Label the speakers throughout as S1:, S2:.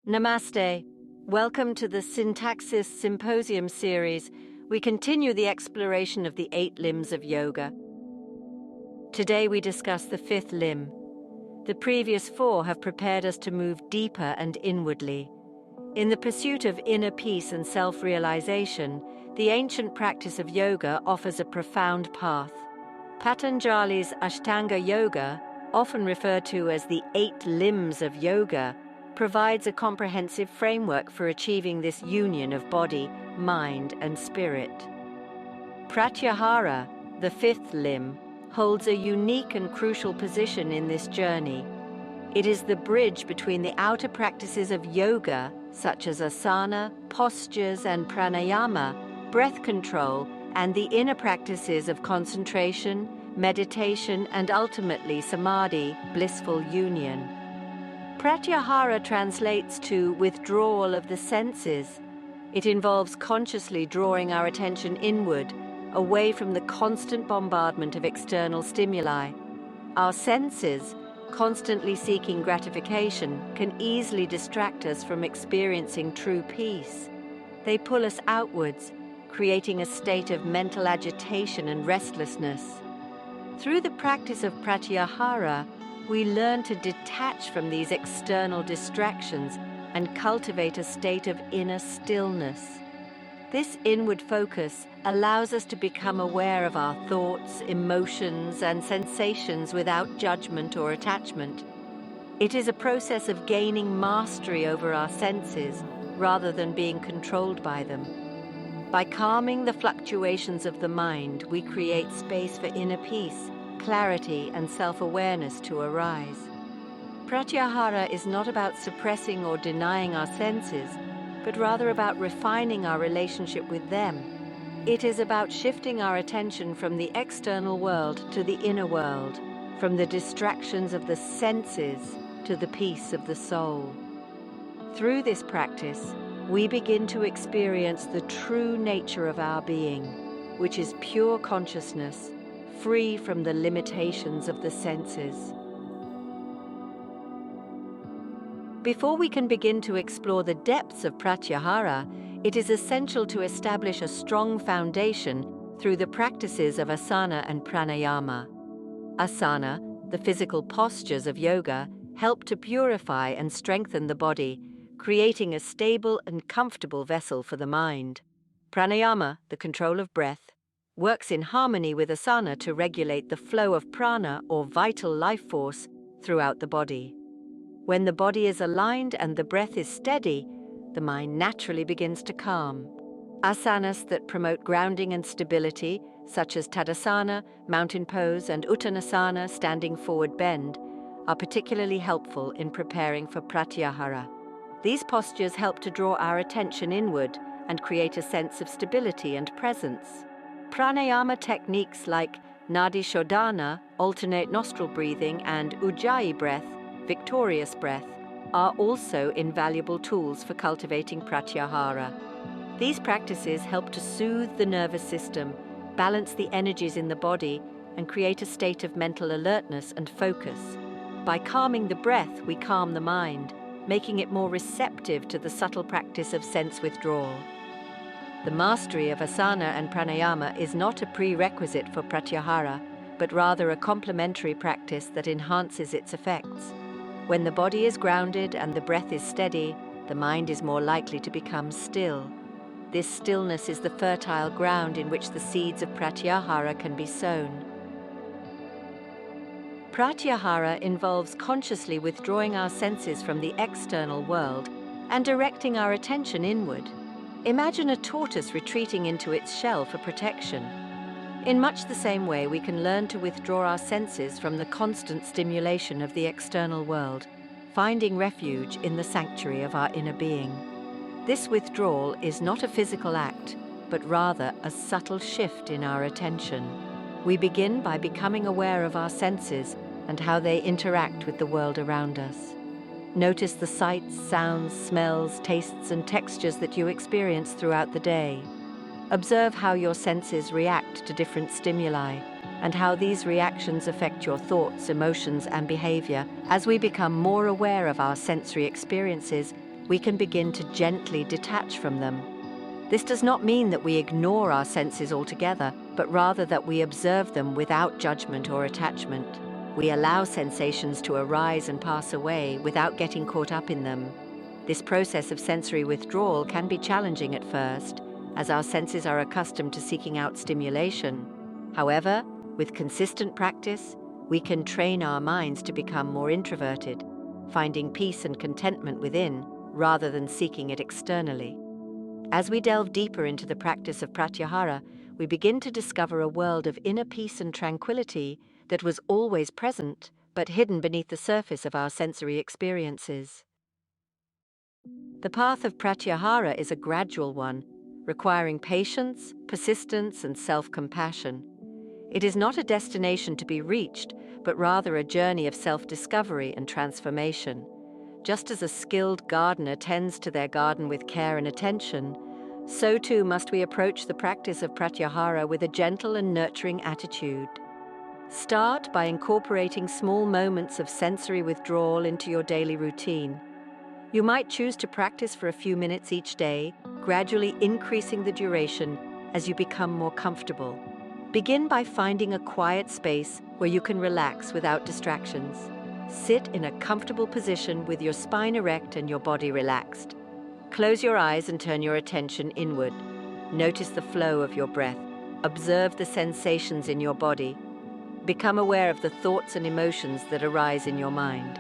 S1: Namaste. Welcome to the Syntaxiss Symposium series. We continue the exploration of the 8 limbs of yoga. Today we discuss the 5th limb. The previous 4 have prepared us to move deeper and inwardly. In the pursuit of inner peace and self-realization, the ancient practice of yoga offers a profound path. Patanjali's Ashtanga Yoga, often referred to as the 8 limbs of yoga, provides a comprehensive framework for achieving this union of body, mind, and spirit. Pratyāhāra, the 5th limb, holds a unique and crucial position in this journey. It is the bridge between the outer practices of yoga, such as asana, postures, and pranayama, breath control, and the inner practices of concentration, meditation, and ultimately samadhi, blissful union. Pratyāhāra translates to withdrawal of the senses. It involves consciously drawing our attention inward, away from the constant bombardment of external stimuli. Our senses, constantly seeking gratification, can easily distract us from experiencing true peace. They pull us outwards, creating a state of mental agitation and restlessness. Through the practice of Pratyāhāra, we learn to detach from these external distractions and cultivate a state of inner stillness. This inward focus allows us to become aware of our thoughts, emotions, and sensations without judgment or attachment. It is a process of gaining mastery over our senses rather than being controlled by them. By calming the fluctuations of the mind, we create space for inner peace, clarity, and self-awareness to arise. Pratyāhāra is not about suppressing or denying our senses, but rather about refining our relationship with them. It is about shifting our attention from the external world to the inner world, from the distractions of the senses to the peace of the soul. Through this practice, we begin to experience the true nature of our being, which is pure consciousness, free from the limitations of the senses. Before we can begin to explore the depths of Pratyāhāra, it is essential to establish a strong foundation through the practices of asana and pranayama. Asana, the physical postures of yoga, help to purify and strengthen the body, creating a stable and comfortable vessel for the mind. Pranayama, the control of breath, works in harmony with asana to regulate the flow of prana, or vital life force, throughout the body. When the body is aligned and the breath is steady, the mind naturally begins to calm. Asanas that promote grounding and stability, such as Tadasana, mountain pose, and Uttanasana, standing forward bend, are particularly helpful in preparing for Pratyāhāra. These postures help to draw our attention inward and create a sense of stability and presence. Pranayama techniques like Nadi Shodhana, alternate nostril breathing, and Ujjayi breath, victorious breath, are also invaluable tools for cultivating Pratyāhāra. These practices help to soothe the nervous system, balance the energies in the body, and create a state of mental alertness and focus. By calming the breath, we calm the mind, making it more receptive to the subtle practice of sense withdrawal. The mastery of asana and pranayama is not a prerequisite for Pratyāhāra, but rather a complementary practice that enhances its effects. When the body is grounded and the breath is steady, the mind is more likely to become still. This stillness is the fertile ground in which the seeds of Pratyāhāra can be sown. Pratyāhāra involves consciously withdrawing our senses from the external world and directing our attention inward. Imagine a tortoise retreating into its shell for protection. In much the same way, we can learn to withdraw our senses from the constant stimulation of the external world, finding refuge in the sanctuary of our inner being. This withdrawal is not a physical act, but rather a subtle shift in our attention. We begin by becoming aware of our senses and how they interact with the world around us. Notice the sights, sounds, smells, tastes, and textures that you experience throughout the day. Observe how your senses react to different stimuli and how these reactions affect your thoughts, emotions, and behavior. As we become more aware of our sensory experiences, we can begin to gently detach from them. This does not mean that we ignore our senses altogether, but rather that we observe them without judgment or attachment. We allow sensations to arise and pass away without getting caught up in them. This process of sensory withdrawal can be challenging at first, as our senses are accustomed to seeking out stimulation. However, with consistent practice, we can train our minds to become more introverted, finding peace and contentment within rather than seeking it externally. As we delve deeper into the practice of Pratyāhāra, we begin to discover a world of inner peace and tranquility that was always present but hidden beneath the surface of our sensory experiences. The path of Pratyāhāra is a gradual one, requiring patience, persistence, and self-compassion. It is not a destination to be reached, but rather a journey of self-discovery and transformation. Just as a skilled gardener tends to their garden with care and attention, so too must we approach the practice of Pratyāhāra with a gentle and nurturing attitude. Start by incorporating small moments of sensory withdrawal into your daily routine. You might choose to practice for a few minutes each day, gradually increasing the duration as you become more comfortable. Begin by finding a quiet space where you can relax without distractions. Sit in a comfortable position with your spine erect and your body relaxed. Close your eyes and turn your attention inward. Notice the flow of your breath. Observe the sensations in your body. Become aware of the thoughts and emotions that arise in your mind.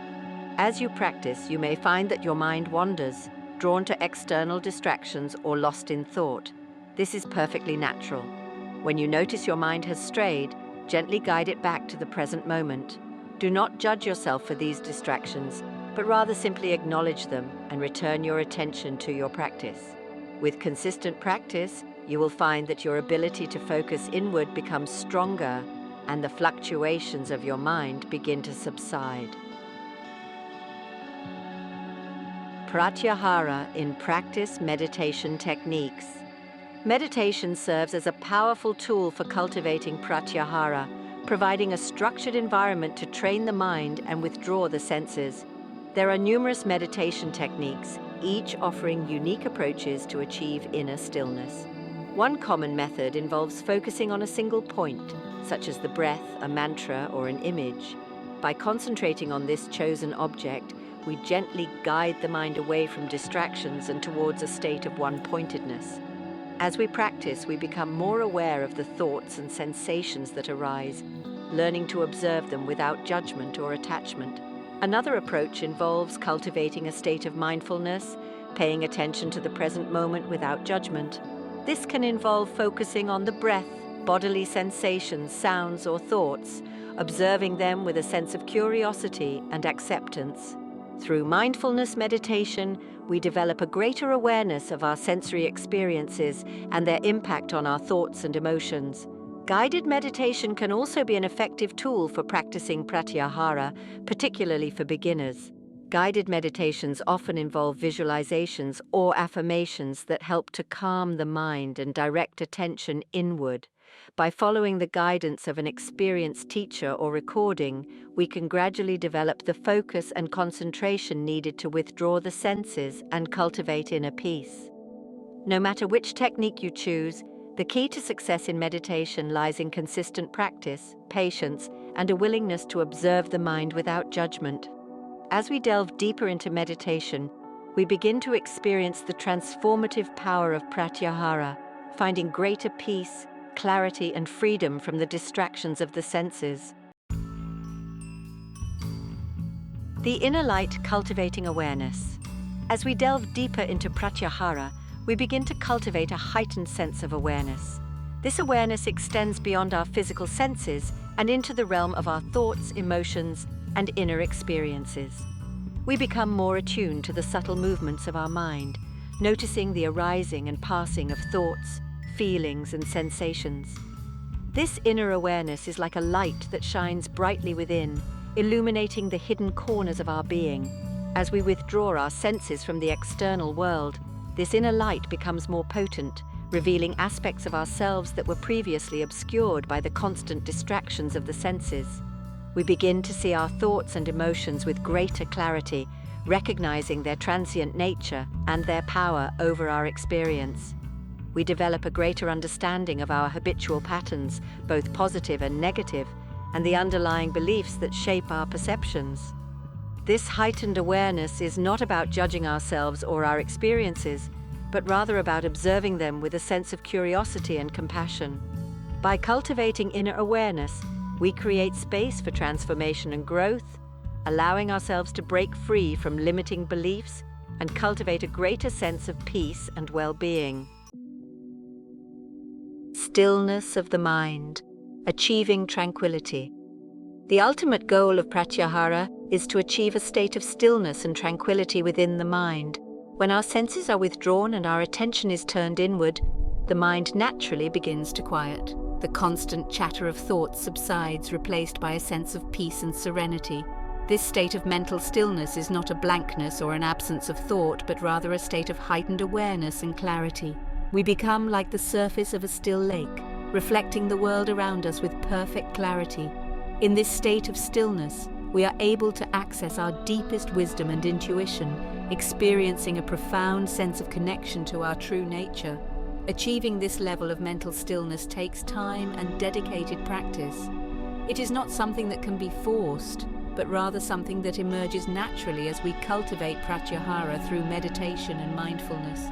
S1: As you practice, you may find that your mind wanders, drawn to external distractions or lost in thought. This is perfectly natural. When you notice your mind has strayed, gently guide it back to the present moment. Do not judge yourself for these distractions, but rather simply acknowledge them and return your attention to your practice. With consistent practice, you will find that your ability to focus inward becomes stronger and the fluctuations of your mind begin to subside. Pratyāhāra in practice meditation techniques. Meditation serves as a powerful tool for cultivating Pratyāhāra, providing a structured environment to train the mind and withdraw the senses. There are numerous meditation techniques, each offering unique approaches to achieve inner stillness. One common method involves focusing on a single point, such as the breath, a mantra, or an image. By concentrating on this chosen object, we gently guide the mind away from distractions and towards a state of one-pointedness. As we practice, we become more aware of the thoughts and sensations that arise, learning to observe them without judgment or attachment. Another approach involves cultivating a state of mindfulness, paying attention to the present moment without judgment. This can involve focusing on the breath, bodily sensations, sounds, or thoughts, observing them with a sense of curiosity and acceptance. Through mindfulness meditation, we develop a greater awareness of our sensory experiences and their impact on our thoughts and emotions. Guided meditation can also be an effective tool for practicing Pratyāhāra, particularly for beginners. Guided meditations often involve visualizations or affirmations that help to calm the mind and direct attention inward. By following the guidance of an experienced teacher or recording, we can gradually develop the focus and concentration needed to withdraw the senses and cultivate inner peace. No matter which technique you choose, the key to success in meditation lies in consistent practice, patience, and a willingness to observe the mind without judgment. As we delve deeper into meditation, we begin to experience the transformative power of Pratyāhāra, finding greater peace, clarity, and freedom from the distractions of the senses. The inner light cultivating awareness. As we delve deeper into Pratyāhāra, we begin to cultivate a heightened sense of awareness. This awareness extends beyond our physical senses and into the realm of our thoughts, emotions, and inner experiences. We become more attuned to the subtle movements of our mind, noticing the arising and passing of thoughts, feelings, and sensations. This inner awareness is like a light that shines brightly within, illuminating the hidden corners of our being. As we withdraw our senses from the external world, this inner light becomes more potent, revealing aspects of ourselves that were previously obscured by the constant distractions of the senses. We begin to see our thoughts and emotions with greater clarity, recognizing their transient nature and their power over our experience. We develop a greater understanding of our habitual patterns, both positive and negative, and the underlying beliefs that shape our perceptions. This heightened awareness is not about judging ourselves or our experiences, but rather about observing them with a sense of curiosity and compassion. By cultivating inner awareness, we create space for transformation and growth, allowing ourselves to break free from limiting beliefs and cultivate a greater sense of peace and well-being. Stillness of the mind, achieving tranquility. The ultimate goal of Pratyāhāra is to achieve a state of stillness and tranquility within the mind. When our senses are withdrawn and our attention is turned inward, the mind naturally begins to quiet. The constant chatter of thoughts subsides, replaced by a sense of peace and serenity. This state of mental stillness is not a blankness or an absence of thought, but rather a state of heightened awareness and clarity. We become like the surface of a still lake, reflecting the world around us with perfect clarity. In this state of stillness, we are able to access our deepest wisdom and intuition, experiencing a profound sense of connection to our true nature. Achieving this level of mental stillness takes time and dedicated practice. It is not something that can be forced, but rather something that emerges naturally as we cultivate Pratyāhāra through meditation and mindfulness.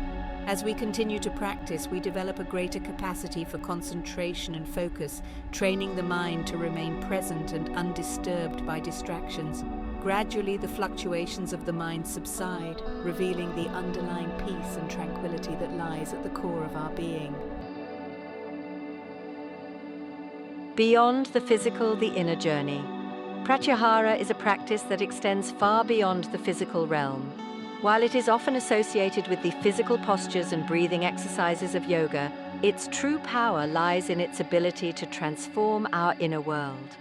S1: As we continue to practice, we develop a greater capacity for concentration and focus, training the mind to remain present and undisturbed by distractions. Gradually, the fluctuations of the mind subside, revealing the underlying peace and tranquility that lies at the core of our being. Beyond the physical, the inner journey. Pratyāhāra is a practice that extends far beyond the physical realm. While it is often associated with the physical postures and breathing exercises of yoga, its true power lies in its ability to transform our inner world.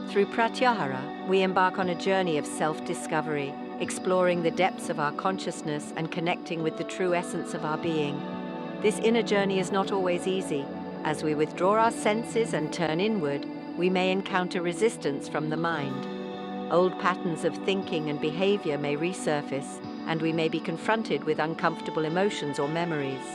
S1: Through Pratyāhāra, we embark on a journey of self-discovery, exploring the depths of our consciousness and connecting with the true essence of our being. This inner journey is not always easy. As we withdraw our senses and turn inward, we may encounter resistance from the mind. Old patterns of thinking and behavior may resurface, and we may be confronted with uncomfortable emotions or memories.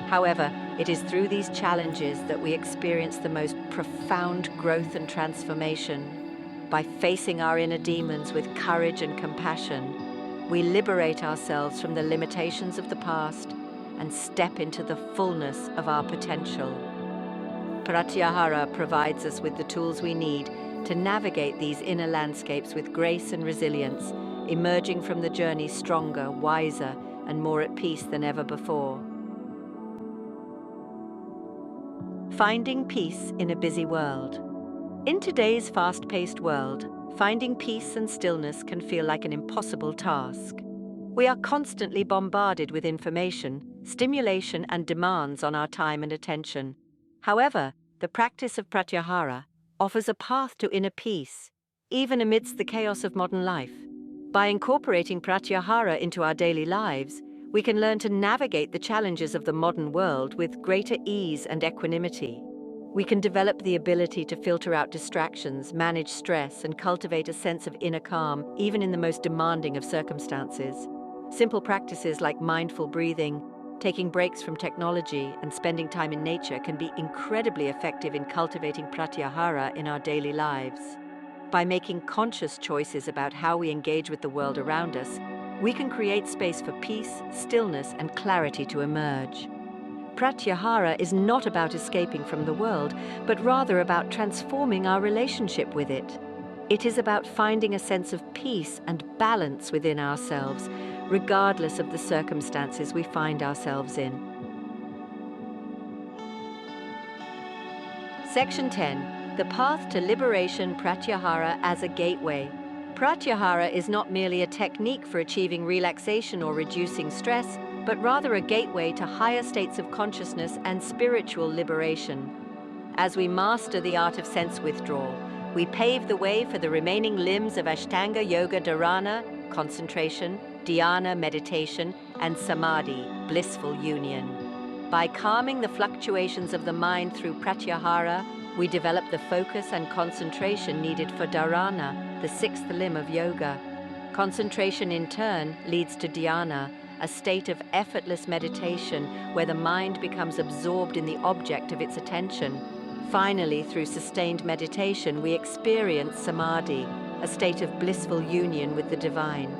S1: However, it is through these challenges that we experience the most profound growth and transformation. By facing our inner demons with courage and compassion, we liberate ourselves from the limitations of the past and step into the fullness of our potential. Pratyāhāra provides us with the tools we need to navigate these inner landscapes with grace and resilience, emerging from the journey stronger, wiser, and more at peace than ever before. Finding peace in a busy world. In today's fast-paced world, finding peace and stillness can feel like an impossible task. We are constantly bombarded with information, stimulation, and demands on our time and attention. However, the practice of Pratyāhāra offers a path to inner peace, even amidst the chaos of modern life. By incorporating Pratyāhāra into our daily lives, we can learn to navigate the challenges of the modern world with greater ease and equanimity. We can develop the ability to filter out distractions, manage stress, and cultivate a sense of inner calm, even in the most demanding of circumstances. Simple practices like mindful breathing, taking breaks from technology, and spending time in nature can be incredibly effective in cultivating Pratyāhāra in our daily lives. By making conscious choices about how we engage with the world around us, we can create space for peace, stillness, and clarity to emerge. Pratyāhāra is not about escaping from the world, but rather about transforming our relationship with it. It is about finding a sense of peace and balance within ourselves, regardless of the circumstances we find ourselves in. Section 10. The Path to Liberation, Pratyāhāra as a Gateway. Pratyāhāra is not merely a technique for achieving relaxation or reducing stress, but rather a gateway to higher states of consciousness and spiritual liberation. As we master the art of sense withdrawal, we pave the way for the remaining limbs of Ashtanga Yoga Dharana, concentration, dhyana, meditation, and samadhi, blissful union. By calming the fluctuations of the mind through Pratyāhāra, we develop the focus and concentration needed for dharana, the sixth limb of yoga. Concentration in turn leads to dhyāna, a state of effortless meditation where the mind becomes absorbed in the object of its attention. Finally, through sustained meditation, we experience samadhi, a state of blissful union with the divine.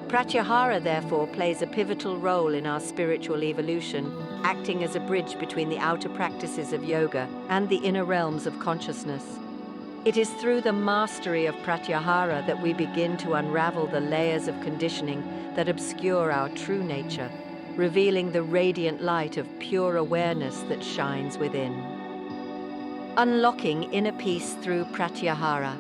S1: Pratyāhāra, therefore, plays a pivotal role in our spiritual evolution, acting as a bridge between the outer practices of yoga and the inner realms of consciousness. It is through the mastery of Pratyāhāra that we begin to unravel the layers of conditioning that obscure our true nature, revealing the radiant light of pure awareness that shines within. Unlocking inner peace through Pratyāhāra.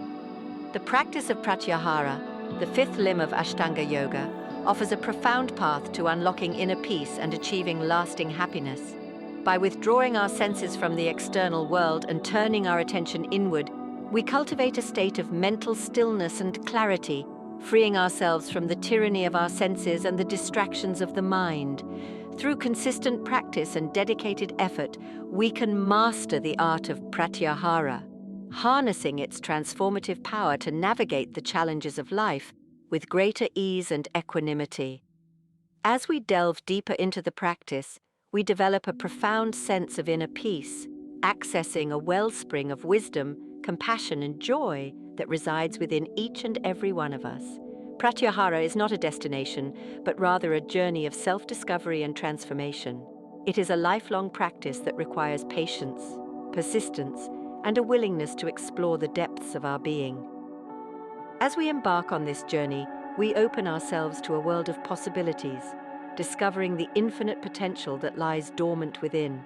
S1: The practice of Pratyāhāra, the fifth limb of Ashtanga Yoga, offers a profound path to unlocking inner peace and achieving lasting happiness. By withdrawing our senses from the external world and turning our attention inward, we cultivate a state of mental stillness and clarity, freeing ourselves from the tyranny of our senses and the distractions of the mind. Through consistent practice and dedicated effort, we can master the art of Pratyāhāra, harnessing its transformative power to navigate the challenges of life with greater ease and equanimity. As we delve deeper into the practice, we develop a profound sense of inner peace, accessing a wellspring of wisdom, compassion, and joy that resides within each and every one of us. Pratyāhāra is not a destination, but rather a journey of self-discovery and transformation. It is a lifelong practice that requires patience, persistence, and a willingness to explore the depths of our being. As we embark on this journey, we open ourselves to a world of possibilities, discovering the infinite potential that lies dormant within.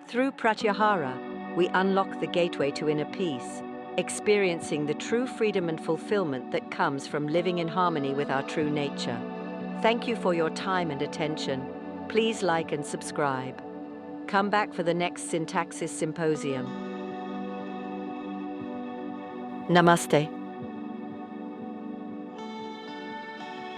S1: Through Pratyāhāra, we unlock the gateway to inner peace, experiencing the true freedom and fulfillment that comes from living in harmony with our true nature. Thank you for your time and attention. Please like and subscribe. Come back for the next Syntaxiss Symposium. Namaste.